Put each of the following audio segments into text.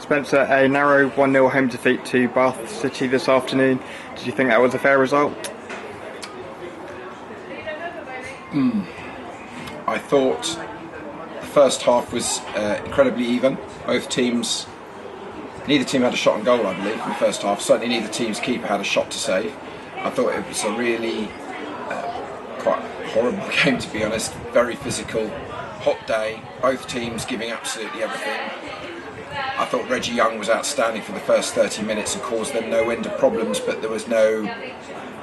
Spencer, a narrow 1-0 home defeat to Bath City this afternoon. Did you think that was a fair result? I thought the first half was incredibly even. Both teams, neither team had a shot on goal, I believe, in the first half. Certainly neither team's keeper had a shot to save. I thought it was a really quite horrible game, to be honest. Very physical, hot day, both teams giving absolutely everything. I thought Reggie Young was outstanding for the first 30 minutes and caused them no end of problems, but there was no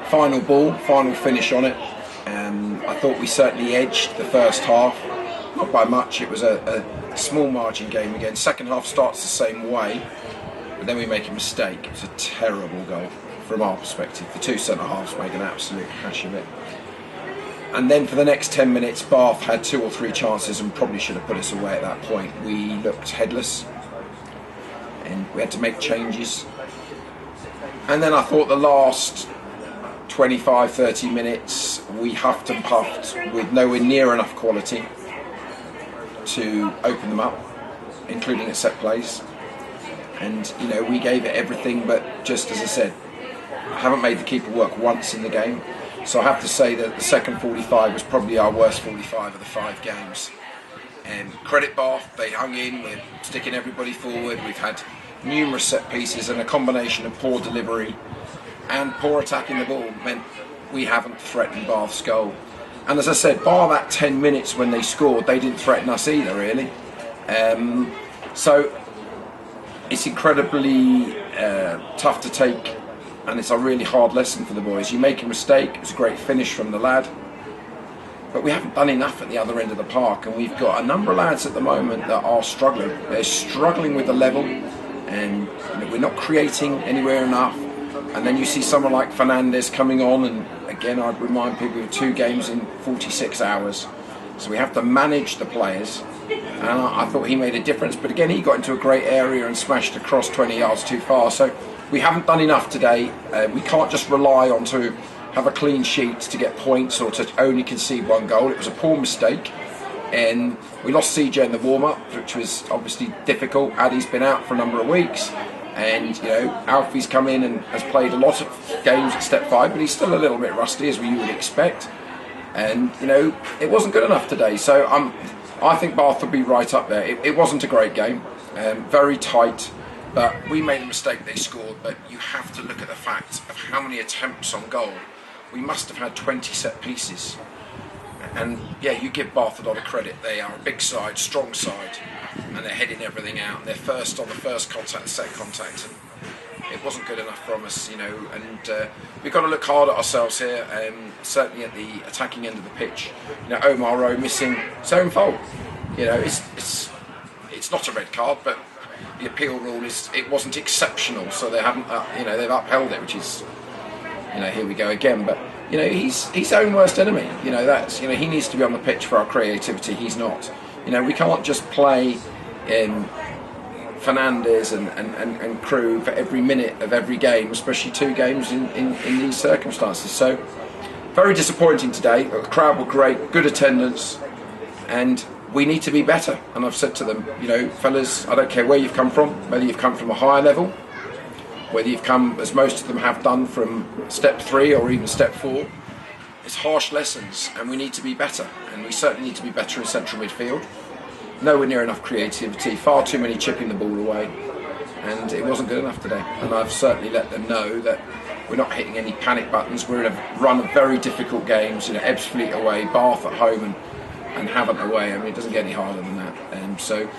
final finish on it. I thought we certainly edged the first half, not by much. It was a small margin game again. Second half starts the same way, but then we make a mistake. It was a terrible goal from our perspective. The two centre halves made an absolute hash of it. And then for the next 10 minutes, Bath had 2 or 3 chances and probably should have put us away at that point. We looked headless and we had to make changes. And then I thought the last 25-30 minutes we huffed and puffed with nowhere near enough quality to open them up, including at set plays. And you know, we gave it everything, but just as I said, I haven't made the keeper work once in the game. So I have to say that the second 45 was probably our worst 45 of the 5 games. And credit Bath, they hung in, we're sticking everybody forward. We've had numerous set pieces, and a combination of poor delivery and poor attacking the ball meant we haven't threatened Bath's goal. And as I said, bar that 10 minutes when they scored, they didn't threaten us either, really. So it's incredibly tough to take, and it's a really hard lesson for the boys. You make a mistake, it's a great finish from the lad, but we haven't done enough at the other end of the park, and we've got a number of lads at the moment that are struggling. They're struggling with the level, and you know, we're not creating anywhere enough. And then you see someone like Fernandez coming on, and again I'd remind people of 2 games in 46 hours. So we have to manage the players, and I thought he made a difference, but again he got into a great area and smashed across 20 yards too far. So we haven't done enough today. We can't just rely on to have a clean sheet to get points or to only concede 1 goal. It was a poor mistake, and we lost CJ in the warm-up, which was obviously difficult. Addy's been out for a number of weeks, and you know, Alfie's come in and has played a lot of games at step 5, but he's still a little bit rusty, as you would expect. And you know, it wasn't good enough today. So I think Bath will be right up there. It wasn't a great game, very tight, but we made a mistake. They scored, but you have to look at the fact of how many attempts on goal. We must have had 20 set pieces. And yeah, you give Bath a lot of credit. They are a big side, strong side, and they're heading everything out. They're first on the first contact, second contact, and it wasn't good enough from us, you know. And we've got to look hard at ourselves here, certainly at the attacking end of the pitch. You know, Omar Rowe missing his own fault. You know, it's not a red card, but the appeal rule is it wasn't exceptional, so they haven't, you know, they've upheld it, which is, you know, here we go again. But you know, he's his own worst enemy. You know, that's, you know, he needs to be on the pitch for our creativity. He's not. You know, we can't just play Fernandez and crew for every minute of every game, especially 2 games in these circumstances. So very disappointing today. The crowd were great, good attendance, and we need to be better. And I've said to them, you know, fellas, I don't care where you've come from, whether you've come from a higher level, whether you've come, as most of them have done, from step 3 or even step 4, it's harsh lessons, and we need to be better. And we certainly need to be better in central midfield. Nowhere near enough creativity, far too many chipping the ball away, and it wasn't good enough today. And I've certainly let them know that we're not hitting any panic buttons. We're in a run of very difficult games, you know, Ebbsfleet away, Bath at home, and Havant away. I mean, it doesn't get any harder than that. So,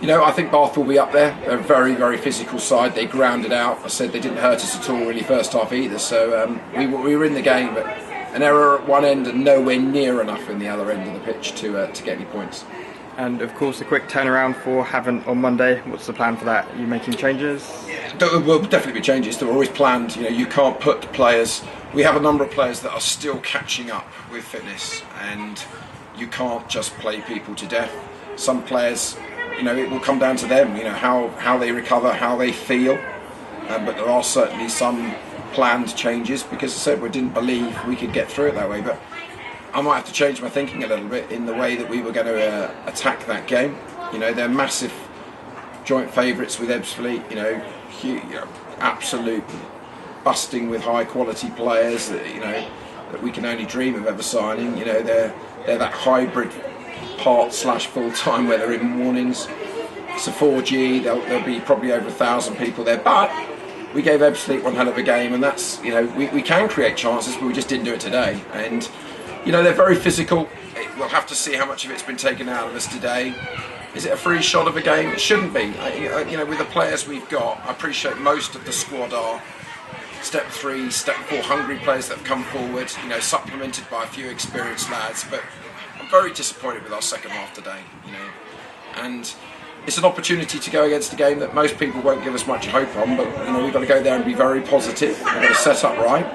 you know, I think Bath will be up there. They're a very, very physical side. They grounded out. I said they didn't hurt us at all really first half either. So we were in the game, but an error at one end and nowhere near enough in the other end of the pitch to get any points. And of course, a quick turnaround for Havant on Monday. What's the plan for that? Are you making changes? There will definitely be changes. They're always planned. You know, you can't put players. We have a number of players that are still catching up with fitness, and you can't just play people to death. Some players, you know, it will come down to them. You know, how they recover, how they feel. But there are certainly some planned changes, because as I said, we didn't believe we could get through it that way. But I might have to change my thinking a little bit in the way that we were going to attack that game. You know, they're massive joint favourites with Ebbsfleet. Absolute busting with high quality players that we can only dream of ever signing. They're that hybrid part / full time where they're in mornings. It's a 4G. There'll be probably over 1,000 people there, but we gave Ebbsfleet one hell of a game, and that's we can create chances, but we just didn't do it today. And they're very physical. We'll have to see how much of it's been taken out of us today. Is it a free shot of a game? It shouldn't be. With the players we've got, I appreciate most of the squad are step 3, step 4 hungry players that have come forward, supplemented by a few experienced lads. But I'm very disappointed with our second half today, and it's an opportunity to go against a game that most people won't give us much hope on, but we've got to go there and be very positive. We've got to set up right,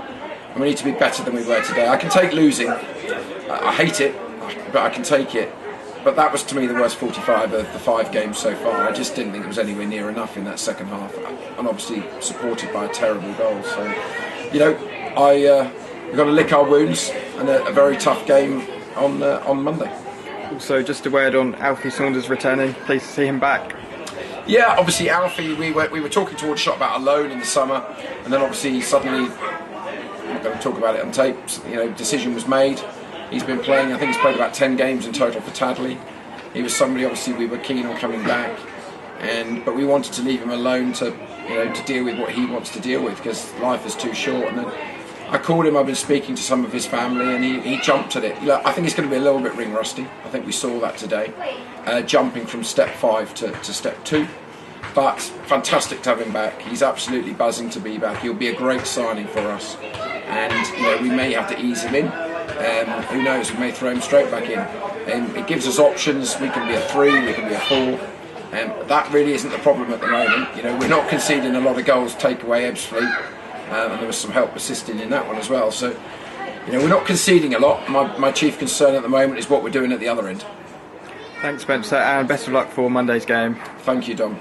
and we need to be better than we were today. I can take losing. I hate it, but I can take it. But that was, to me, the worst 45 of the 5 games so far. I just didn't think it was anywhere near enough in that second half, and obviously supported by a terrible goal. So, we've got to lick our wounds, and a very tough game on Monday. Also, just a word on Alfie Saunders returning. Pleased to see him back. Yeah, obviously Alfie, we were talking towards shot about a loan in the summer, and then obviously suddenly, I'm not going to talk about it on tape, decision was made. He's been playing, I think he's played about 10 games in total for Tadley. He was somebody obviously we were keen on coming back, but we wanted to leave him alone to deal with what he wants to deal with, because life is too short. And then I called him, I've been speaking to some of his family, and he jumped at it. I think it's going to be a little bit ring rusty. I think we saw that today, jumping from step 5 to step 2. But fantastic to have him back. He's absolutely buzzing to be back. He'll be a great signing for us, and we may have to ease him in. Who knows, we may throw him straight back in. It gives us options. We can be a 3, we can be a 4. That really isn't the problem at the moment. We're not conceding a lot of goals, take away Ebbsfleet, and there was some help assisting in that one as well. So, we're not conceding a lot. My chief concern at the moment is what we're doing at the other end. Thanks, Spencer, and best of luck for Monday's game. Thank you, Dom.